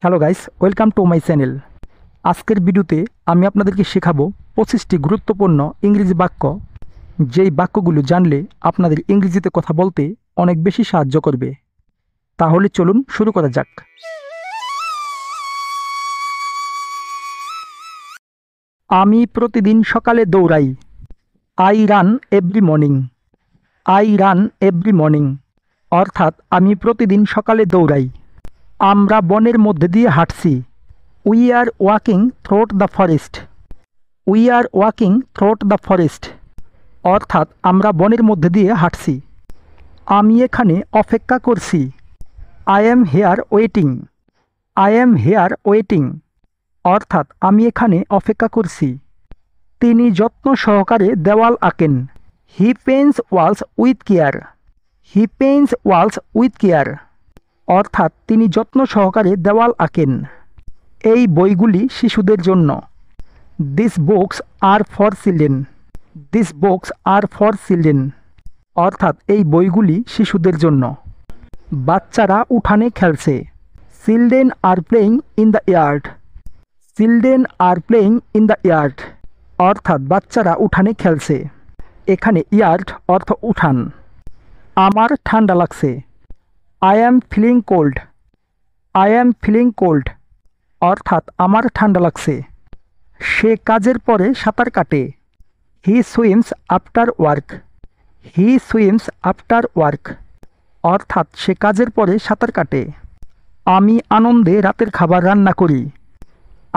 Hello guys, welcome to my channel. আজকের ভিডিওতে আমি আপনাদেরকে শেখাবো 25টি গুরুত্বপূর্ণ ইংরেজি বাক্য, যেই বাক্যগুলো জানলে আপনাদের ইংরেজিতে কথা বলতে অনেক বেশি সাহায্য করবে। তাহলে চলুন শুরু করা যাক। আমি প্রতিদিন সকালে দৌড়াই। I run every morning. I run every morning অর্থাৎ আমি প্রতিদিন সকালে দৌড়াই। আমরা বনের মধ্যে দিয়ে হাঁটছি। We are walking throat the forest. We are walking throat the forest অর্থাৎ আমরা বনের মধ্যে দিয়ে হাঁটছি। আমি এখানে অপেক্ষা করছি। I am hair waiting. I am hair waiting অর্থাৎ আমি এখানে অপেক্ষা করছি। তিনি যত্ন সহকারে দেওয়াল আঁকেন। He paints walls with care. He paints walls with care অর্থাৎ তিনি যত্ন সহকারে দেওয়াল আঁকেন। এই বইগুলি শিশুদের জন্য। This books are for children. This books are for children অর্থাৎ এই বইগুলি শিশুদের জন্য। বাচ্চারা উঠানে খেলছে। Children are playing in the yard. Children are playing in the yard অর্থাৎ বাচ্চারা উঠানে খেলছে। এখানে ইয়ার্ড অর্থ উঠান। আমার ঠান্ডা লাগছে। I am feeling cold. I am feeling cold অর্থাৎ আমার ঠান্ডা লাগছে। সে কাজের পরে সাঁতার কাটে। He swims after work. He swims after work অর্থাৎ সে কাজের পরে সাঁতার কাটে। আমি আনন্দে রাতের খাবার রান্না করি।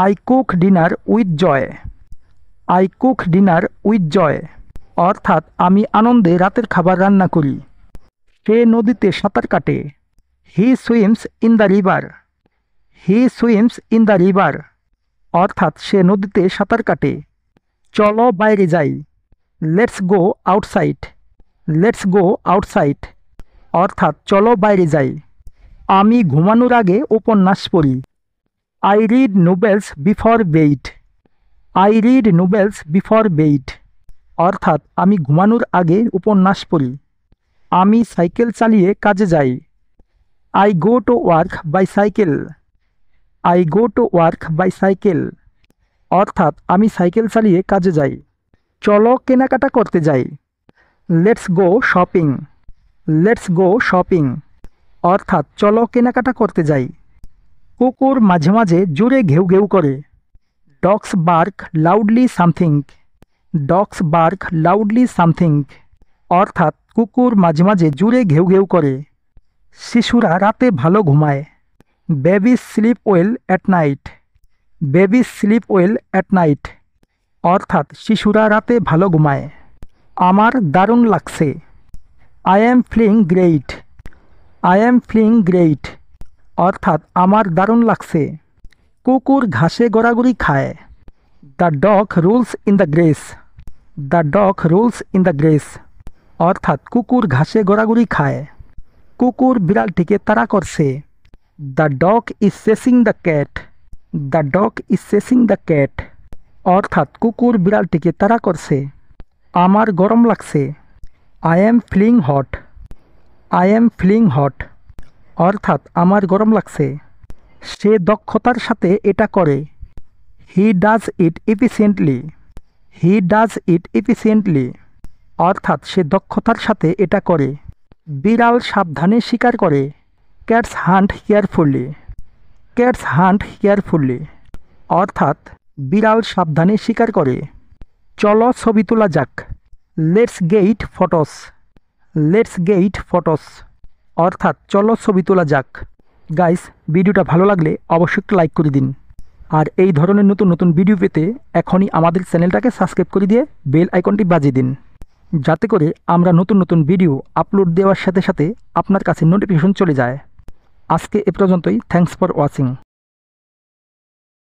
I cook dinner with joy. I cook dinner with joy অর্থাৎ আমি আনন্দে রাতের খাবার রান্না করি। সে নদীতে সাঁতার কাটে। He swims in the river. He swims in the river অর্থাৎ সে নদীতে সাঁতার কাটে। চলো বাইরে যাই। Let's go outside. Let's go outside অর্থাৎ চলো বাইরে যাই। আমি ঘুমানোর আগে উপন্যাস পড়ি। I read novels before bed. I read novels before bed অর্থাৎ আমি ঘুমানোর আগে উপন্যাস পড়ি। আমি সাইকেল চালিয়ে কাজে যাই। I go to work by cycle. I go to work by cycle অর্থাৎ আমি সাইকেল চালিয়ে কাজে যাই। চলো কেনাকাটা করতে যাই। Let's go shopping. Let's go shopping অর্থাৎ চলো কেনাকাটা করতে যাই। কুকুর মাঝে মাঝে জোরে ঘেউ ঘেউ করে। Dogs bark loudly something. Dogs bark loudly something অর্থাৎ কুকুর মাঝে মাঝে জোরে ঘেউ ঘেউ করে। শিশুরা রাতে ভালো ঘুমায়। Baby sleep well at night. Baby sleep well at night অর্থাৎ শিশুরা রাতে ভালো ঘুমায়। আমার দারুণ লাগছে। I am feeling great. I am feeling great অর্থাৎ আমার দারুণ লাগছে। কুকুর ঘাসে গড়াগড়ি খায়। The dog rolls in the grass. The dog rolls in the grass অর্থাৎ কুকুর ঘাসে গড়াগড়ি খায়। কুকুর বিড়ালটিকে তাড়া করছে। The dog is chasing the cat. The dog is chasing the cat অর্থাৎ কুকুর বিড়ালটিকে তাড়া করছে। আমার গরম লাগছে। I am feeling hot. I am feeling hot অর্থাৎ আমার গরম লাগছে। সে দক্ষতার সাথে এটা করে। He does it efficiently. He does it efficiently অর্থাৎ সে দক্ষতার সাথে এটা করে। বিড়াল সাবধানে শিকার করে। Cats hunt carefully. Cats hunt carefully অর্থাৎ বিড়াল সাবধানে শিকার করে। চলো ছবি তোলা যাক। Let's get photos. Let's get photos অর্থাৎ চলো ছবি তোলা যাক। গাইস, ভিডিওটা ভালো লাগলে অবশ্যই একটু লাইক করে দিন। আর এই ধরনের নতুন নতুন ভিডিও পেতে এখনই আমাদের চ্যানেলটাকে সাবস্ক্রাইব করে দিয়ে বেল আইকনটি বাজিয়ে দিন, যাতে করে আমরা নতুন নতুন ভিডিও আপলোড দেওয়ার সাথে সাথে আপনার কাছে নোটিফিকেশন চলে যায়। আজকে এ পর্যন্তই। Thanks for watching.